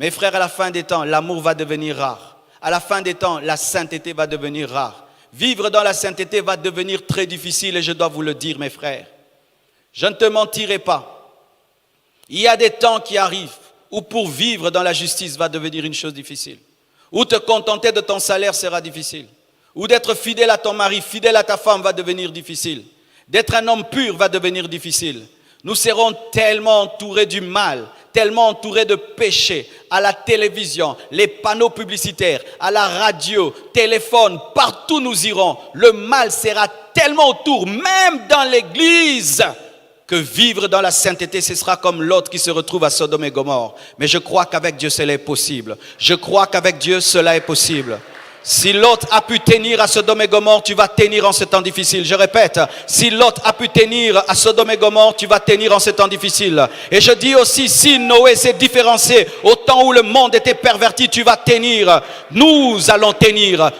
Mes frères, à la fin des temps, l'amour va devenir rare. À la fin des temps, la sainteté va devenir rare. Vivre dans la sainteté va devenir très difficile et je dois vous le dire, mes frères. Je ne te mentirai pas. Il y a des temps qui arrivent où pour vivre dans la justice va devenir une chose difficile. Où te contenter de ton salaire sera difficile. Ou d'être fidèle à ton mari, fidèle à ta femme va devenir difficile. D'être un homme pur va devenir difficile. Nous serons tellement entourés du mal, tellement entourés de péchés, à la télévision, les panneaux publicitaires, à la radio, téléphone, partout nous irons. Le mal sera tellement autour, même dans l'église, que vivre dans la sainteté, ce sera comme l'autre qui se retrouve à Sodome et Gomorrhe. Mais je crois qu'avec Dieu, cela est possible. Je crois qu'avec Dieu, cela est possible. Si Lot a pu tenir à Sodome et Gomorrhe, tu vas tenir en ce temps difficile. Je répète, si Lot a pu tenir à Sodome et Gomorrhe, tu vas tenir en ce temps difficile. Et je dis aussi, si Noé s'est différencié au temps où le monde était perverti, tu vas tenir. Nous allons tenir.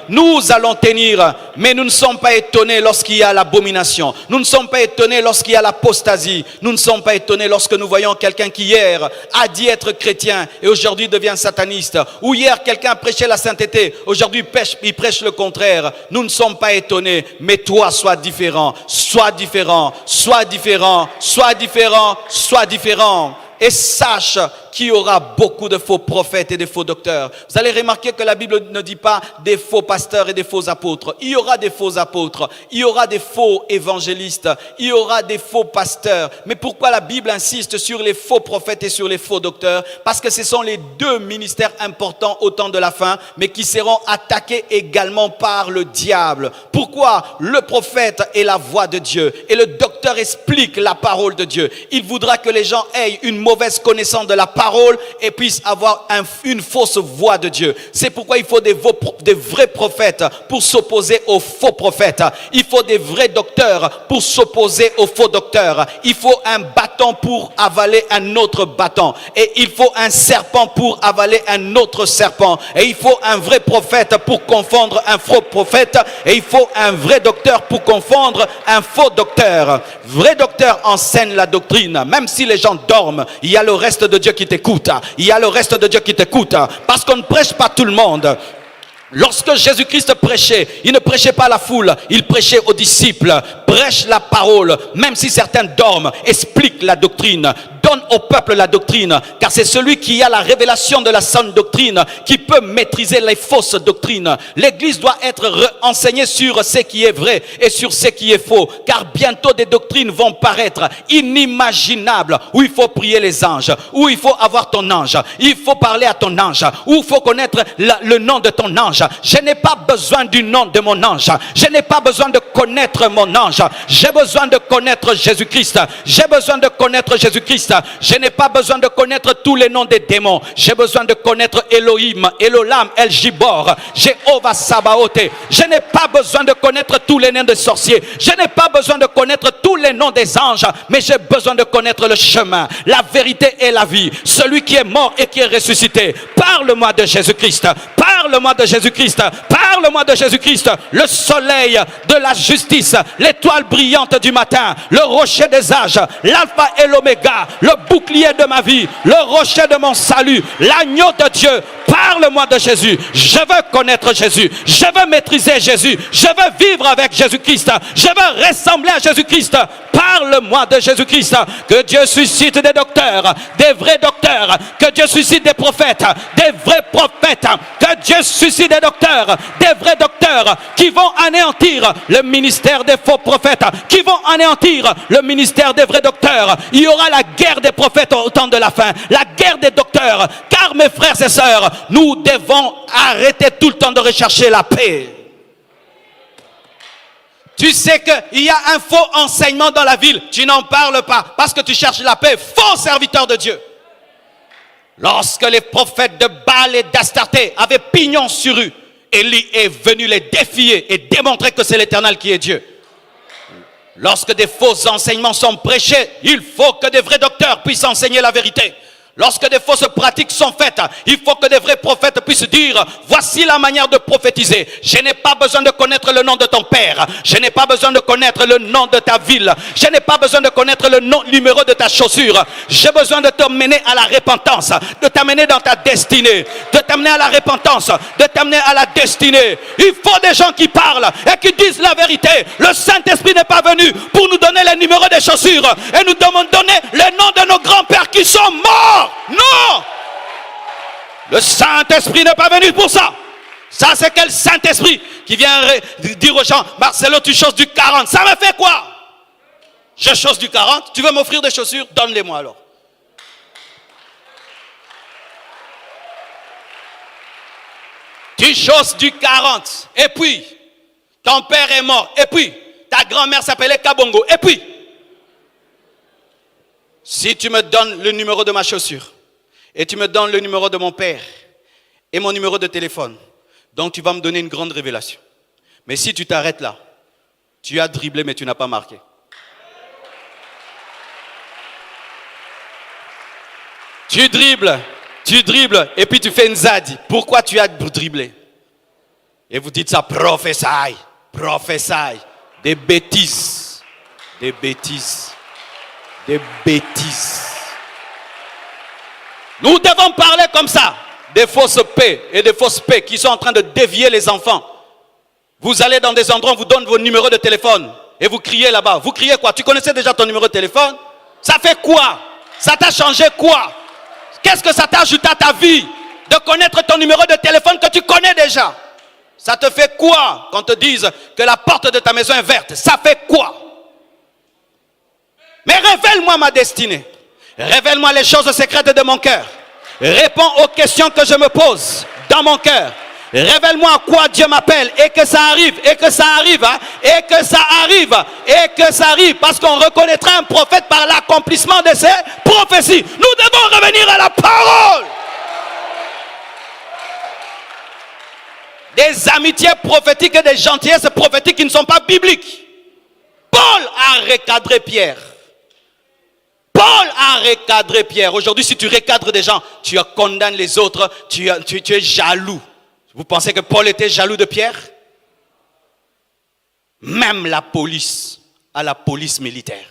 Mais nous ne sommes pas étonnés lorsqu'il y a l'abomination. Nous ne sommes pas étonnés lorsqu'il y a l'apostasie. Nous ne sommes pas étonnés lorsque nous voyons quelqu'un qui hier a dit être chrétien et aujourd'hui devient sataniste. Ou hier quelqu'un prêchait la sainteté, aujourd'hui il prêche le contraire. Nous ne sommes pas étonnés, mais toi sois différent, sois différent, sois différent, sois différent, sois différent. Et sache qu'il y aura beaucoup de faux prophètes et de faux docteurs. Vous allez remarquer que la Bible ne dit pas des faux pasteurs et des faux apôtres. Il y aura des faux apôtres, il y aura des faux évangélistes, il y aura des faux pasteurs. Mais pourquoi la Bible insiste sur les faux prophètes et sur les faux docteurs? Parce que ce sont les deux ministères importants au temps de la fin, mais qui seront attaqués également par le diable. Pourquoi? Le prophète est la voix de Dieu et le docteur explique la parole de Dieu. Il voudra que les gens aient une mauvaise connaissance de la parole et puissent avoir une fausse voix de Dieu. C'est pourquoi il faut des vrais prophètes pour s'opposer aux faux prophètes. Il faut des vrais docteurs pour s'opposer aux faux docteurs. Il faut un bâton pour avaler un autre bâton. Et il faut un serpent pour avaler un autre serpent. Et il faut un vrai prophète pour confondre un faux prophète. Et il faut un vrai docteur pour confondre un faux docteur. Vrai docteur enseigne la doctrine. Même si les gens dorment, il y a le reste de Dieu qui t'écoute. Il y a le reste de Dieu qui t'écoute. Parce qu'on ne prêche pas tout le monde. Lorsque Jésus-Christ prêchait, il ne prêchait pas à la foule, il prêchait aux disciples. Prêche la parole, même si certains dorment, explique la doctrine. Donne au peuple la doctrine, car c'est celui qui a la révélation de la sainte doctrine qui peut maîtriser les fausses doctrines. L'Église doit être enseignée sur ce qui est vrai et sur ce qui est faux, car bientôt des doctrines vont paraître inimaginables, où il faut prier les anges, où il faut avoir ton ange, il faut parler à ton ange, où il faut connaître le nom de ton ange. Je n'ai pas besoin du nom de mon ange, je n'ai pas besoin de connaître mon ange, j'ai besoin de connaître Jésus-Christ, j'ai besoin de connaître Jésus-Christ. Je n'ai pas besoin de connaître tous les noms des démons. J'ai besoin de connaître Elohim, Elolam, El Jibor, Jéhovah Sabaoth. Je n'ai pas besoin de connaître tous les noms des sorciers. Je n'ai pas besoin de connaître tous les noms des anges. Mais j'ai besoin de connaître le chemin, la vérité et la vie. Celui qui est mort et qui est ressuscité. Parle-moi de Jésus-Christ. Parle-moi de Jésus-Christ. Parle-moi de Jésus-Christ. Le soleil de la justice, l'étoile brillante du matin, le rocher des âges, l'alpha et l'oméga, le bouclier de ma vie, le rocher de mon salut, l'agneau de Dieu. Parle-moi de Jésus. Je veux connaître Jésus. Je veux maîtriser Jésus. Je veux vivre avec Jésus-Christ. Je veux ressembler à Jésus-Christ. Parle-moi de Jésus-Christ. Que Dieu suscite des docteurs, des vrais docteurs. Que Dieu suscite des prophètes, des vrais prophètes. Que Dieu suscite des docteurs, des vrais docteurs qui vont anéantir le ministère des faux prophètes, qui vont anéantir le ministère des vrais docteurs. Il y aura la guerre des prophètes au temps de la fin, la guerre des docteurs. Car mes frères et sœurs, nous devons arrêter tout le temps de rechercher la paix. Tu sais qu'il y a un faux enseignement dans la ville, tu n'en parles pas parce que tu cherches la paix. Faux serviteur de Dieu. Lorsque les prophètes de Baal et d'Astarté avaient pignon sur rue, Élie est venu les défier et démontrer que c'est l'Éternel qui est Dieu. Lorsque des faux enseignements sont prêchés, il faut que des vrais docteurs puissent enseigner la vérité. Lorsque des fausses pratiques sont faites, il faut que des vrais prophètes puissent dire, voici la manière de prophétiser. Je n'ai pas besoin de connaître le nom de ton père. Je n'ai pas besoin de connaître le nom de ta ville. Je n'ai pas besoin de connaître le numéro de ta chaussure. J'ai besoin de t'amener à la repentance, de t'amener dans ta destinée, de t'amener à la repentance, de t'amener à la destinée. Il faut des gens qui parlent et qui disent la vérité. Le Saint-Esprit n'est pas venu pour nous donner les numéros des chaussures et nous donner les noms de nos grands-pères qui sont morts. Non! Le Saint-Esprit n'est pas venu pour ça. Ça, c'est quel Saint-Esprit qui vient dire aux gens, Marcelo, tu choses du 40. Ça me fait quoi? Je chose du 40. Tu veux m'offrir des chaussures? Donne-les-moi alors. Tu choses du 40. Et puis, ton père est mort. Et puis, ta grand-mère s'appelait Kabongo. Et puis, si tu me donnes le numéro de ma chaussure et tu me donnes le numéro de mon père et mon numéro de téléphone, donc tu vas me donner une grande révélation. Mais si tu t'arrêtes là, tu as dribblé mais tu n'as pas marqué. Tu dribbles et puis tu fais une zadi. Pourquoi tu as dribblé? Et vous dites ça, prophétie. Des bêtises. Des bêtises. Nous devons parler comme ça. Des fausses paix et des fausses paix qui sont en train de dévier les enfants. Vous allez dans des endroits, on vous donne vos numéros de téléphone et vous criez là-bas. Vous criez quoi? Tu connaissais déjà ton numéro de téléphone? Ça fait quoi? Ça t'a changé quoi? Qu'est-ce que ça t'a ajouté à ta vie de connaître ton numéro de téléphone que tu connais déjà? Ça te fait quoi quand on te dise que la porte de ta maison est verte? Ça fait quoi? Mais révèle-moi ma destinée. Révèle-moi les choses secrètes de mon cœur. Réponds aux questions que je me pose dans mon cœur. Révèle-moi à quoi Dieu m'appelle et que ça arrive, et que ça arrive, hein, et que ça arrive, et que ça arrive. Parce qu'on reconnaîtra un prophète par l'accomplissement de ses prophéties. Nous devons revenir à la parole. Des amitiés prophétiques et des gentillesses prophétiques qui ne sont pas bibliques. Paul a recadré Pierre. Paul a recadré Pierre. Aujourd'hui, si tu recadres des gens, tu condamnes les autres, tu es jaloux. Vous pensez que Paul était jaloux de Pierre? Même la police a la police militaire.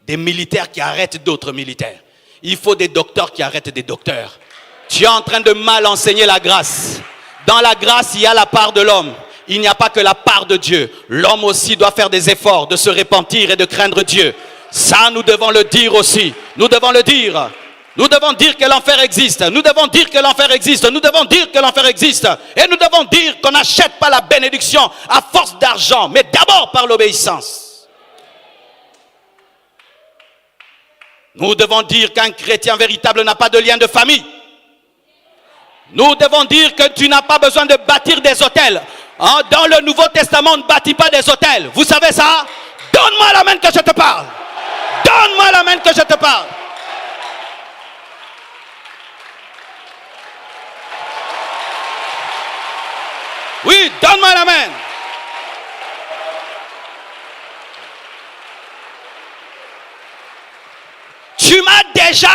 Des militaires qui arrêtent d'autres militaires. Il faut des docteurs qui arrêtent des docteurs. Tu es en train de mal enseigner la grâce. Dans la grâce, il y a la part de l'homme. Il n'y a pas que la part de Dieu. L'homme aussi doit faire des efforts de se repentir et de craindre Dieu. Ça, nous devons le dire aussi. Nous devons le dire. Nous devons dire que l'enfer existe. Nous devons dire que l'enfer existe. Nous devons dire que l'enfer existe. Et nous devons dire qu'on n'achète pas la bénédiction à force d'argent, mais d'abord par l'obéissance. Nous devons dire qu'un chrétien véritable n'a pas de lien de famille. Nous devons dire que tu n'as pas besoin de bâtir des hôtels. Dans le Nouveau Testament, on ne bâtit pas des hôtels. Vous savez ça? Donne-moi la main que je te parle. Donne-moi la main que je te parle. Oui, donne-moi la main. Tu m'as déjà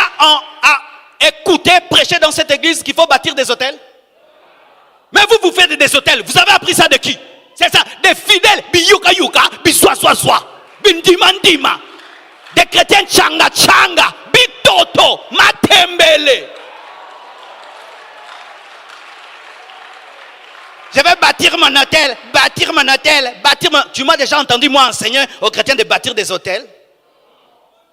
écouté prêcher dans cette église qu'il faut bâtir des hôtels? Mais vous faites des hôtels. Vous avez appris ça de qui? C'est ça, des fidèles. Biyuka yuka, biswa swa swa, bindima ndima. Des chrétiens changa changa, bitoto, matembele. Je vais bâtir mon hôtel, Tu m'as déjà entendu moi enseigner aux chrétiens de bâtir des hôtels?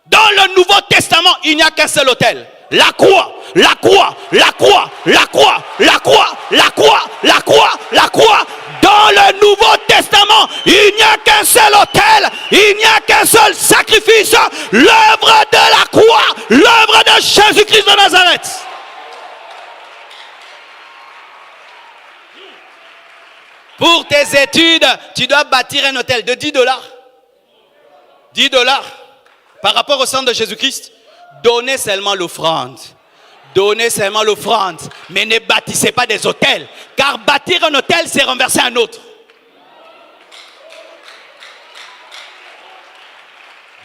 Dans le Nouveau Testament, il n'y a qu'un seul hôtel. La croix, la croix, la croix, la croix, la croix, la croix, la croix, la croix. Dans le Nouveau Testament, il n'y a qu'un seul autel, il n'y a qu'un seul sacrifice, l'œuvre de la croix, l'œuvre de Jésus-Christ de Nazareth. Pour tes études, tu dois bâtir un hôtel de $10. $10 par rapport au sang de Jésus-Christ. Donnez seulement l'offrande. Donnez seulement l'offrande. Mais ne bâtissez pas des hôtels. Car bâtir un hôtel, c'est renverser un autre.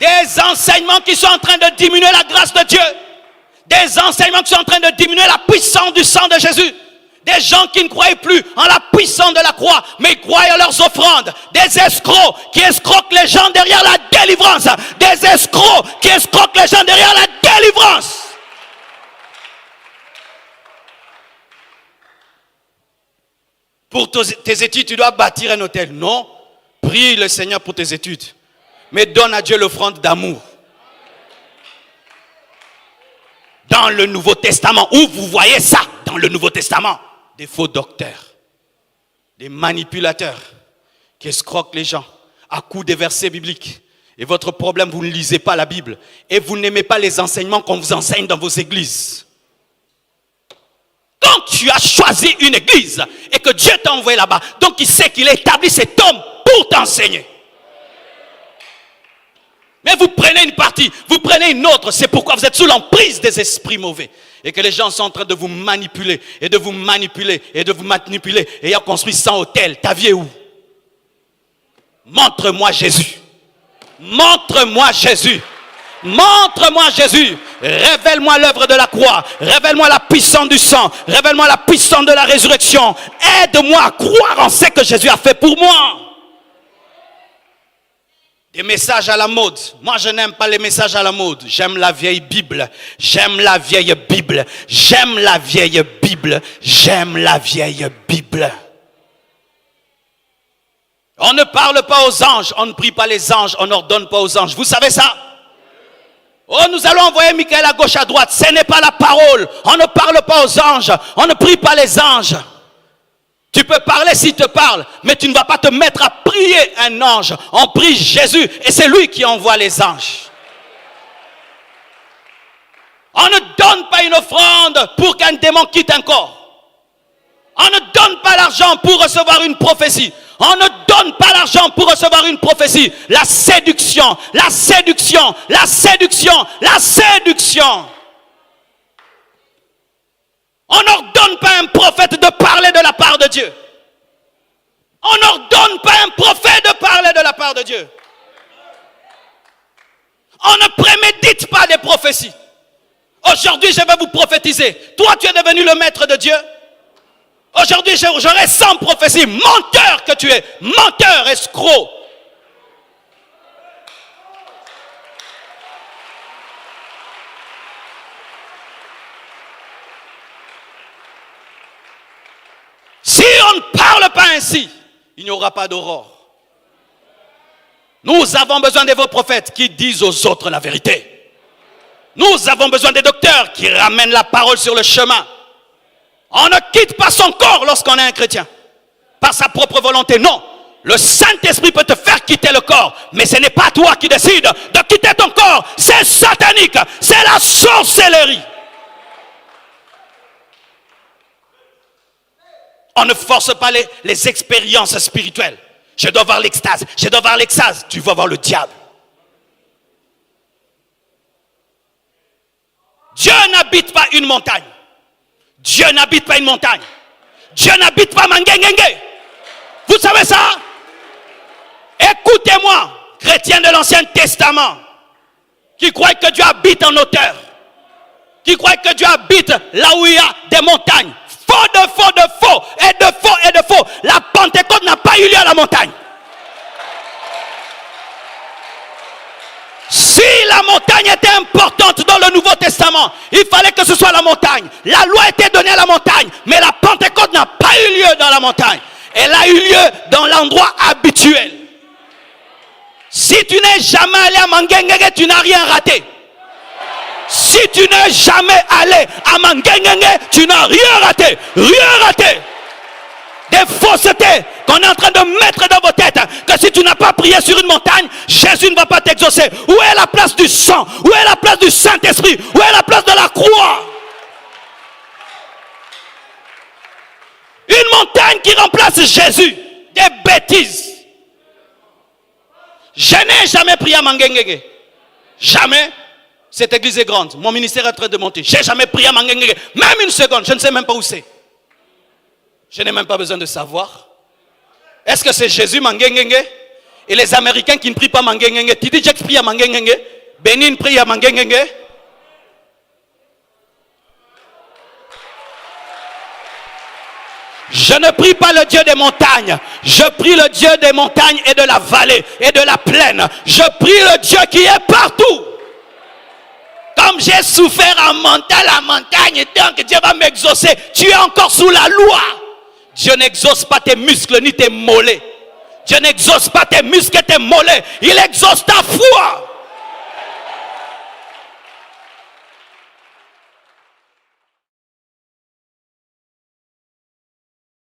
Des enseignements qui sont en train de diminuer la grâce de Dieu. Des enseignements qui sont en train de diminuer la puissance du sang de Jésus. Des gens qui ne croyaient plus en la puissance de la croix, mais ils croyaient en leurs offrandes. Des escrocs qui escroquent les gens derrière la délivrance. Des escrocs qui escroquent les gens derrière la délivrance. Pour tes études, tu dois bâtir un hôtel. Non, prie le Seigneur pour tes études. Mais donne à Dieu l'offrande d'amour. Dans le Nouveau Testament, où vous voyez ça dans le Nouveau Testament? Des faux docteurs, des manipulateurs qui escroquent les gens à coups de versets bibliques. Et votre problème, vous ne lisez pas la Bible. Et vous n'aimez pas les enseignements qu'on vous enseigne dans vos églises. Quand tu as choisi une église et que Dieu t'a envoyé là-bas, donc il sait qu'il a établi cet homme pour t'enseigner. Mais vous prenez une partie, vous prenez une autre. C'est pourquoi vous êtes sous l'emprise des esprits mauvais. Et que les gens sont en train de vous manipuler, et de vous manipuler, et de vous manipuler. Et ils ont construit 100 hôtels. Ta vie est où? Montre-moi Jésus. Montre-moi Jésus. Montre-moi Jésus. Révèle-moi l'œuvre de la croix. Révèle-moi la puissance du sang. Révèle-moi la puissance de la résurrection. Aide-moi à croire en ce que Jésus a fait pour moi. Des messages à la mode. Moi, je n'aime pas les messages à la mode. J'aime la vieille Bible. J'aime la vieille Bible. J'aime la vieille Bible. J'aime la vieille Bible. On ne parle pas aux anges. On ne prie pas les anges. On n'ordonne pas aux anges. Vous savez ça? Oh, nous allons envoyer Michael à gauche, à droite. Ce n'est pas la parole. On ne parle pas aux anges. On ne prie pas les anges. Tu peux parler s'il te parle, mais tu ne vas pas te mettre à prier un ange. On prie Jésus et c'est lui qui envoie les anges. On ne donne pas une offrande pour qu'un démon quitte un corps. On ne donne pas l'argent pour recevoir une prophétie. On ne donne pas l'argent pour recevoir une prophétie. La séduction, la séduction, la séduction, la séduction. On n'ordonne pas un prophète de parler de la part de Dieu. On n'ordonne pas un prophète de parler de la part de Dieu. On ne prémédite pas des prophéties. Aujourd'hui, je vais vous prophétiser. Toi, tu es devenu le maître de Dieu. Aujourd'hui, j'aurai 100 prophéties. Menteur que tu es. Menteur, escroc. Si on ne parle pas ainsi, il n'y aura pas d'aurore. Nous avons besoin de vos prophètes qui disent aux autres la vérité. Nous avons besoin des docteurs qui ramènent la parole sur le chemin. On ne quitte pas son corps lorsqu'on est un chrétien. Par sa propre volonté, non. Le Saint-Esprit peut te faire quitter le corps. Mais ce n'est pas toi qui décides de quitter ton corps. C'est satanique. C'est la sorcellerie. On ne force pas les expériences spirituelles. Je dois voir l'extase. Je dois voir l'extase. Tu vas voir le diable. Dieu n'habite pas une montagne. Dieu n'habite pas une montagne. Dieu n'habite pas Mangengenge. Vous savez ça? Écoutez-moi, chrétiens de l'Ancien Testament, qui croient que Dieu habite en hauteur, qui croient que Dieu habite là où il y a des montagnes. Faux de faux de faux, et de faux et de faux. La Pentecôte n'a pas eu lieu à la montagne. Si la montagne était importante dans le Nouveau Testament, il fallait que ce soit la montagne. La loi était donnée à la montagne, mais la Pentecôte n'a pas eu lieu dans la montagne. Elle a eu lieu dans l'endroit habituel. Si tu n'es jamais allé à Mangengenge, tu n'as rien raté. Si tu n'es jamais allé à Mangengenge, tu n'as rien raté. Rien raté. Des faussetés qu'on est en train de mettre dans vos têtes. Que si tu n'as pas prié sur une montagne, Jésus ne va pas t'exaucer. Où est la place du sang? Où est la place du Saint-Esprit? Où est la place de la croix? Une montagne qui remplace Jésus. Des bêtises. Je n'ai jamais prié à Mangengenge. Jamais. Cette église est grande. Mon ministère est en train de monter. Je n'ai jamais prié à Mangengenge. Même une seconde. Je ne sais même pas où c'est. Je n'ai même pas besoin de savoir. Est-ce que c'est Jésus Mangengenge? Et les Américains qui ne prient pas Mangengenge. TD Jakes prie à Mangengenge. Benin prie à Mangengenge. Je ne prie pas le Dieu des montagnes. Je prie le Dieu des montagnes et de la vallée et de la plaine. Je prie le Dieu qui est partout. Comme j'ai souffert en montant la montagne, donc Dieu va m'exaucer. Tu es encore sous la loi. Dieu n'exauce pas tes muscles ni tes mollets. Dieu n'exauce pas tes muscles et tes mollets. Il exauce ta foi.